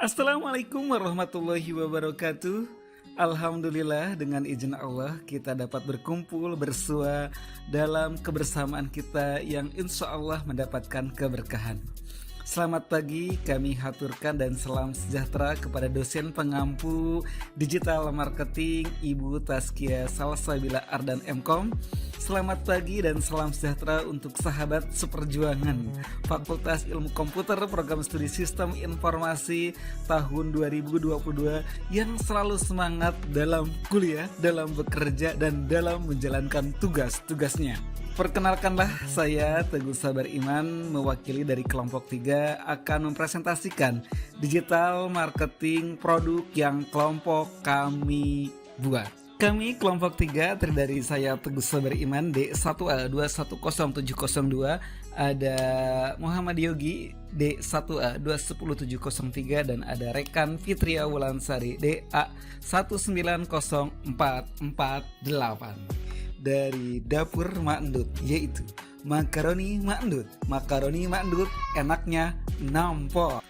Assalamualaikum warahmatullahi wabarakatuh. Alhamdulillah, dengan izin Allah kita dapat berkumpul bersua dalam kebersamaan kita yang insya Allah mendapatkan keberkahan. Selamat pagi kami haturkan dan salam sejahtera kepada dosen pengampu digital marketing Ibu Taskia Salsabila Ardan MKOM. Selamat pagi dan salam sejahtera untuk sahabat seperjuangan Fakultas Ilmu Komputer Program Studi Sistem Informasi tahun 2022 yang selalu semangat dalam kuliah, dalam bekerja, dan dalam menjalankan tugas-tugasnya. Perkenalkanlah, saya Teguh Sabar Iman, mewakili dari kelompok 3 akan mempresentasikan digital marketing produk yang kelompok kami buat. Kami kelompok 3 terdiri dari saya Teguh Sabar Iman D1A 210702, ada Muhammad Yogi D1A 210703, dan ada rekan Fitria Wulansari DA 190448 dari Dapur Mak Endut, yaitu makaroni Mak Endut. Makaroni Mak Endut enaknya nampol.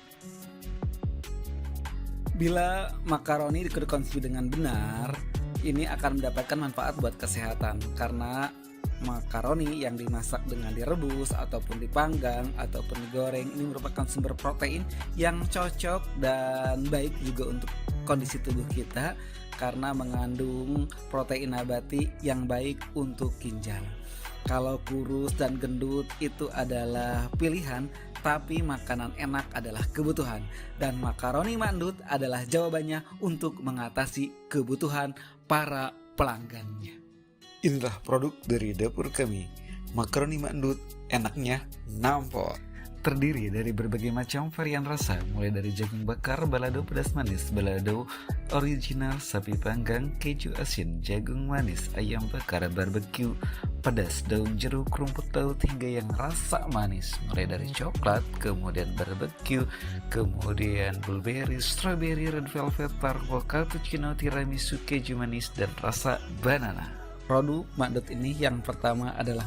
Bila makaroni dikonsumsi dengan benar, ini akan mendapatkan manfaat buat kesehatan, karena makaroni yang dimasak dengan direbus ataupun dipanggang ataupun digoreng ini merupakan sumber protein yang cocok dan baik juga untuk kondisi tubuh kita, karena mengandung protein nabati yang baik untuk ginjal. Kalau kurus dan gendut itu adalah pilihan, tapi makanan enak adalah kebutuhan, dan makaroni Mak Endut adalah jawabannya untuk mengatasi kebutuhan para pelanggannya. Inilah produk dari dapur kami, makaroni Mak Endut, enaknya nampol. Terdiri dari berbagai macam varian rasa, mulai dari jagung bakar, balado pedas manis, balado original, sapi panggang, keju asin, jagung manis, ayam bakar, barbecue, pedas, daun jeruk, rumput laut, hingga yang rasa manis, mulai dari coklat, kemudian barbecue, kemudian blueberry, strawberry, red velvet, tarwo, cappuccino, tiramisu, keju manis, dan rasa banana. Produk Mak Endut ini yang pertama adalah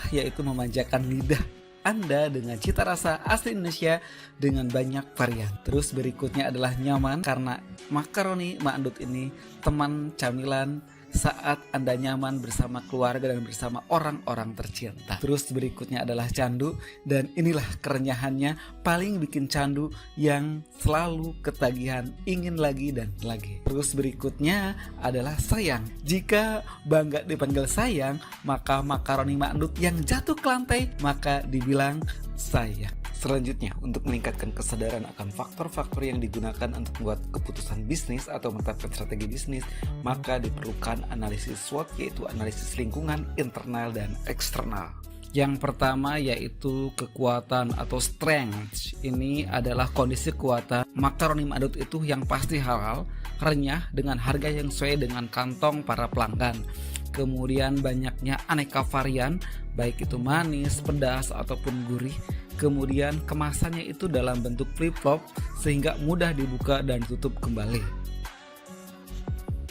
yaitu memanjakan lidah Anda dengan cita rasa asli Indonesia dengan banyak varian. Terus berikutnya adalah nyaman, karena makaroni Mak Endut ini teman camilan saat Anda nyaman bersama keluarga dan bersama orang-orang tercinta. Terus berikutnya adalah candu, dan inilah kerenyahannya paling bikin candu yang selalu ketagihan ingin lagi dan lagi. Terus berikutnya adalah sayang. Jika bangga dipanggil sayang, maka makaroni Mak Endut yang jatuh ke lantai maka dibilang sayang. Selanjutnya, untuk meningkatkan kesadaran akan faktor-faktor yang digunakan untuk membuat keputusan bisnis atau menetapkan strategi bisnis, maka diperlukan analisis SWOT, yaitu analisis lingkungan, internal, dan eksternal. Yang pertama yaitu kekuatan atau strength. Ini adalah kondisi kekuatan makaroni Mak Endut itu yang pasti halal, renyah, dengan harga yang sesuai dengan kantong para pelanggan. Kemudian banyaknya aneka varian, baik itu manis, pedas, ataupun gurih. Kemudian kemasannya itu dalam bentuk flip-flop sehingga mudah dibuka dan tutup kembali.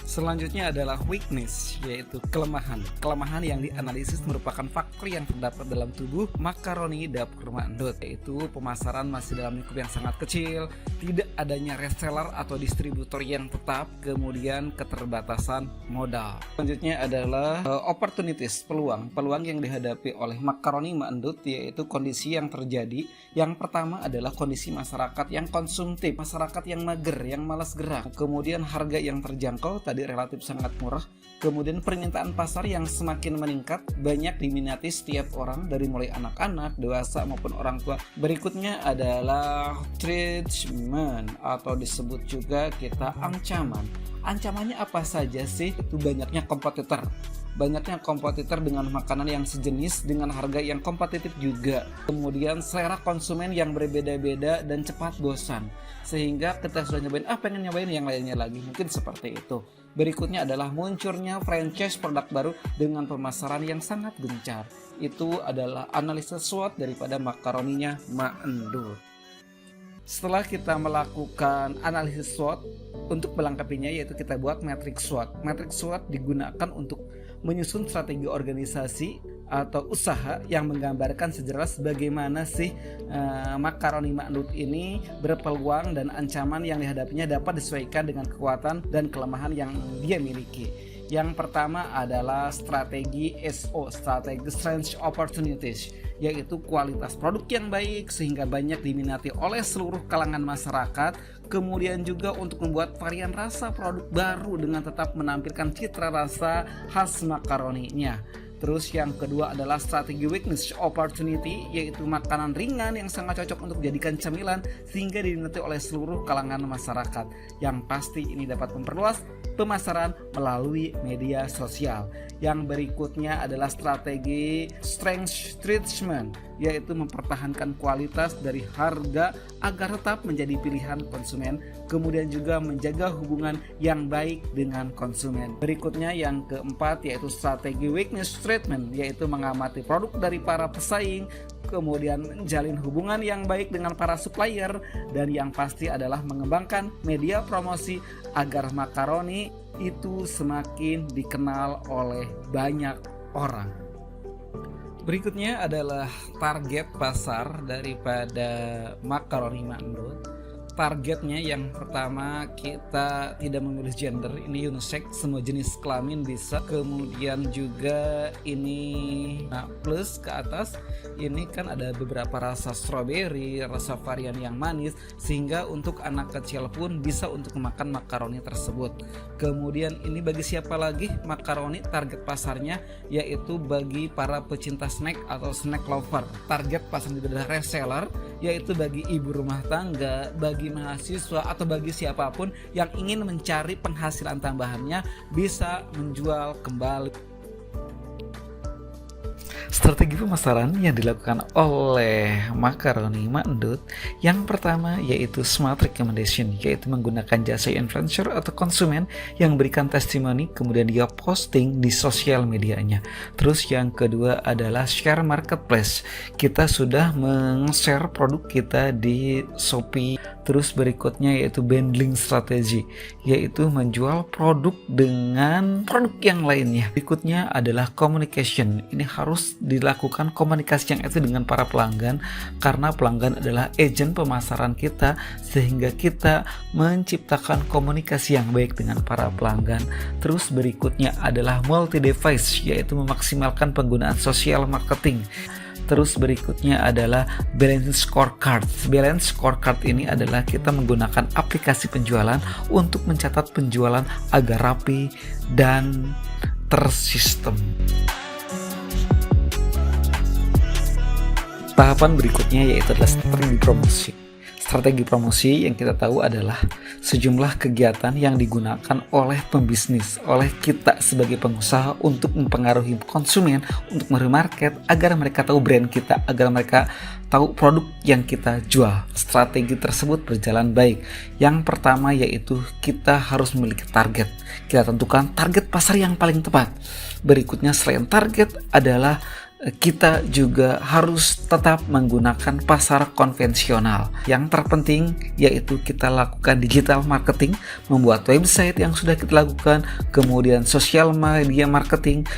Selanjutnya adalah weakness, yaitu kelemahan. Kelemahan yang dianalisis merupakan faktor yang terdapat dalam tubuh makaroni dapur Mak Endut, yaitu pemasaran masih dalam lingkup yang sangat kecil, tidak adanya reseller atau distributor yang tetap, kemudian keterbatasan modal. Selanjutnya adalah opportunities, peluang yang dihadapi oleh makaroni Mak Endut, yaitu kondisi yang terjadi. Yang pertama adalah kondisi masyarakat yang konsumtif, masyarakat yang mager, yang malas gerak. Kemudian harga yang terjangkau tadi relatif sangat murah. Kemudian permintaan pasar yang semakin meningkat, banyak diminati setiap orang dari mulai anak-anak, dewasa maupun orang tua. Berikutnya adalah treatment atau disebut juga kita ancaman. Ancamannya apa saja sih? Itu banyaknya kompetitor. Banyaknya kompetitor dengan makanan yang sejenis dengan harga yang kompetitif juga. Kemudian selera konsumen yang berbeda-beda dan cepat bosan, sehingga kita sudah nyobain, pengen nyobain yang lainnya lagi, mungkin seperti itu. Berikutnya adalah munculnya franchise produk baru dengan pemasaran yang sangat gencar. Itu adalah analisis SWOT daripada makaroninya Mak Endut. Setelah kita melakukan analisis SWOT, untuk melengkapinya yaitu kita buat matriks SWOT. Matriks SWOT digunakan untuk menyusun strategi organisasi atau usaha yang menggambarkan sejelas bagaimana sih makaroni Ma'nud ini berpeluang dan ancaman yang dihadapinya dapat disesuaikan dengan kekuatan dan kelemahan yang dia miliki. Yang pertama adalah strategi SO, strategi Strengths Opportunities, yaitu kualitas produk yang baik sehingga banyak diminati oleh seluruh kalangan masyarakat. Kemudian juga untuk membuat varian rasa produk baru dengan tetap menampilkan citra rasa khas makaroninya. Terus yang kedua adalah strategi Weakness Opportunity, yaitu makanan ringan yang sangat cocok untuk dijadikan cemilan sehingga diminati oleh seluruh kalangan masyarakat. Yang pasti ini dapat memperluas pemasaran melalui media sosial. Yang berikutnya adalah strategi Strength Treatment, yaitu mempertahankan kualitas dari harga agar tetap menjadi pilihan konsumen, kemudian juga menjaga hubungan yang baik dengan konsumen. Berikutnya yang keempat yaitu strategi Weakness Treatment, yaitu mengamati produk dari para pesaing, kemudian menjalin hubungan yang baik dengan para supplier, dan yang pasti adalah mengembangkan media promosi agar makaroni itu semakin dikenal oleh banyak orang. Berikutnya adalah target pasar daripada makaroni Ma'nud. Targetnya yang pertama, kita tidak memilih gender, ini unisex, semua jenis kelamin bisa. Kemudian juga ini plus ke atas, ini kan ada beberapa rasa strawberry, rasa varian yang manis, sehingga untuk anak kecil pun bisa untuk memakan makaroni tersebut. Kemudian ini bagi siapa lagi makaroni, target pasarnya yaitu bagi para pecinta snack atau snack lover. Target pasarnya adalah reseller, yaitu bagi ibu rumah tangga, bagi mahasiswa, atau bagi siapapun yang ingin mencari penghasilan tambahannya bisa menjual kembali. Strategi pemasaran yang dilakukan oleh makaroni Ma'nud yang pertama yaitu smart recommendation, yaitu menggunakan jasa influencer atau konsumen yang berikan testimoni kemudian dia posting di sosial medianya. Terus yang kedua adalah share marketplace, kita sudah meng-share produk kita di Shopee. Terus berikutnya yaitu bundling strategi, yaitu menjual produk dengan produk yang lainnya. Berikutnya adalah communication, ini harus dilakukan komunikasi yang itu dengan para pelanggan, karena pelanggan adalah agen pemasaran kita, sehingga kita menciptakan komunikasi yang baik dengan para pelanggan. Terus berikutnya adalah multi device, yaitu memaksimalkan penggunaan sosial marketing. Terus berikutnya adalah balance scorecard. Balance scorecard ini adalah kita menggunakan aplikasi penjualan untuk mencatat penjualan agar rapi dan tersistem. Tahapan berikutnya yaitu adalah strategi promosi. Strategi promosi yang kita tahu adalah sejumlah kegiatan yang digunakan oleh pembisnis, oleh kita sebagai pengusaha untuk mempengaruhi konsumen, untuk meremarket agar mereka tahu brand kita, agar mereka tahu produk yang kita jual. Strategi tersebut berjalan baik. Yang pertama yaitu kita harus memiliki target. Kita tentukan target pasar yang paling tepat. Berikutnya selain target adalah kita juga harus tetap menggunakan pasar konvensional. Yang terpenting yaitu kita lakukan digital marketing, membuat website yang sudah kita lakukan, kemudian sosial media marketing,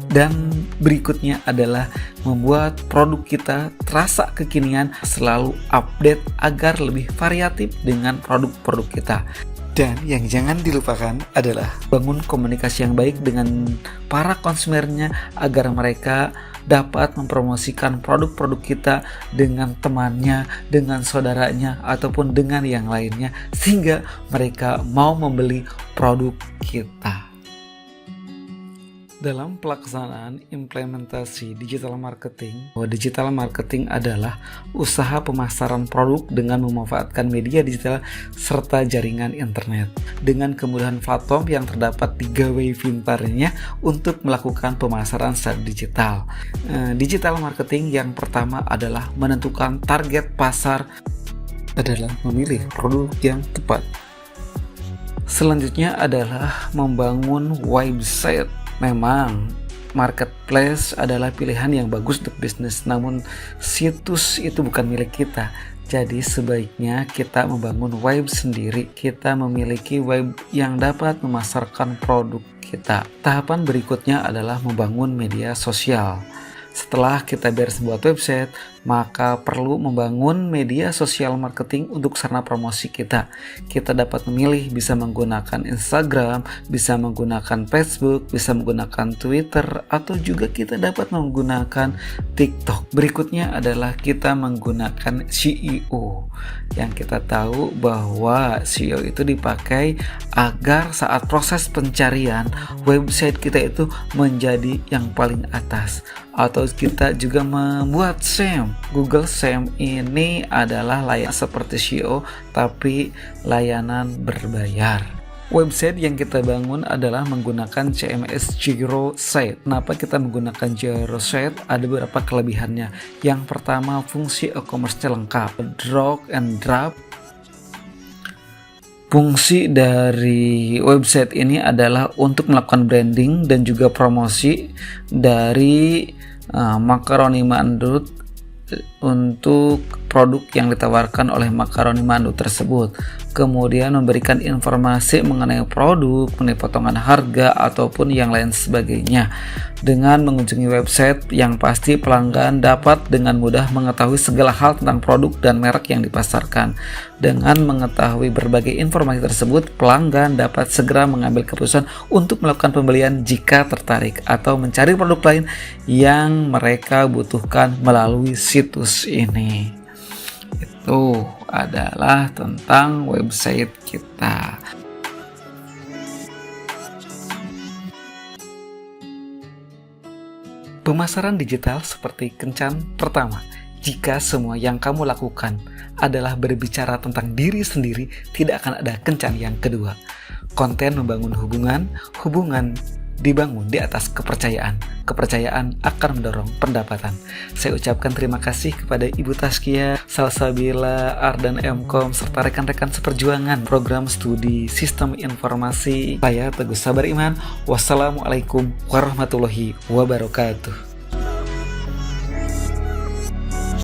dan berikutnya adalah membuat produk kita terasa kekinian, selalu update agar lebih variatif dengan produk-produk kita. Dan yang jangan dilupakan adalah bangun komunikasi yang baik dengan para konsumennya agar mereka dapat mempromosikan produk-produk kita dengan temannya, dengan saudaranya, ataupun dengan yang lainnya, sehingga mereka mau membeli produk kita. Dalam pelaksanaan implementasi digital marketing adalah usaha pemasaran produk dengan memanfaatkan media digital serta jaringan internet dengan kemudahan platform yang terdapat di gawai pintarnya untuk melakukan pemasaran secara digital. Digital marketing yang pertama adalah menentukan target pasar, adalah memilih produk yang tepat. Selanjutnya adalah membangun website. Memang marketplace adalah pilihan yang bagus untuk bisnis, namun situs itu bukan milik kita. Jadi sebaiknya kita membangun web sendiri. Kita memiliki web yang dapat memasarkan produk kita. Tahapan berikutnya adalah membangun media sosial. Setelah kita beres membuat website, maka perlu membangun media sosial marketing untuk sarana promosi kita. Kita dapat memilih bisa menggunakan Instagram, bisa menggunakan Facebook, bisa menggunakan Twitter, atau juga kita dapat menggunakan TikTok. Berikutnya adalah kita menggunakan SEO. Yang kita tahu bahwa SEO itu dipakai agar saat proses pencarian website kita itu menjadi yang paling atas. Atau kita juga membuat SEM. Google SEM ini adalah layanan seperti SEO tapi layanan berbayar. Website yang kita bangun adalah menggunakan CMS Giro Site. Kenapa kita menggunakan Giro Site? Ada beberapa kelebihannya. Yang pertama, fungsi e-commerce-nya lengkap. Drag and drop. Fungsi dari website ini adalah untuk melakukan branding dan juga promosi dari Macaroni Mandut untuk produk yang ditawarkan oleh Macaroni Mandut tersebut. Kemudian memberikan informasi mengenai produk, mengenai potongan harga, ataupun yang lain sebagainya. Dengan mengunjungi website yang pasti pelanggan dapat dengan mudah mengetahui segala hal tentang produk dan merek yang dipasarkan. Dengan mengetahui berbagai informasi tersebut, pelanggan dapat segera mengambil keputusan untuk melakukan pembelian jika tertarik atau mencari produk lain yang mereka butuhkan melalui situs ini. Itu adalah tentang website kita. Pemasaran digital seperti kencan. Pertama, jika semua yang kamu lakukan adalah berbicara tentang diri sendiri, tidak akan ada kencan. Yang kedua, konten membangun hubungan dibangun di atas kepercayaan. Kepercayaan akan mendorong pendapatan. Saya ucapkan terima kasih kepada Ibu Taskia, Salsabila, Ardan Mkom, serta rekan-rekan seperjuangan program studi Sistem Informasi. Saya Teguh Sabar Iman. Wassalamualaikum warahmatullahi wabarakatuh.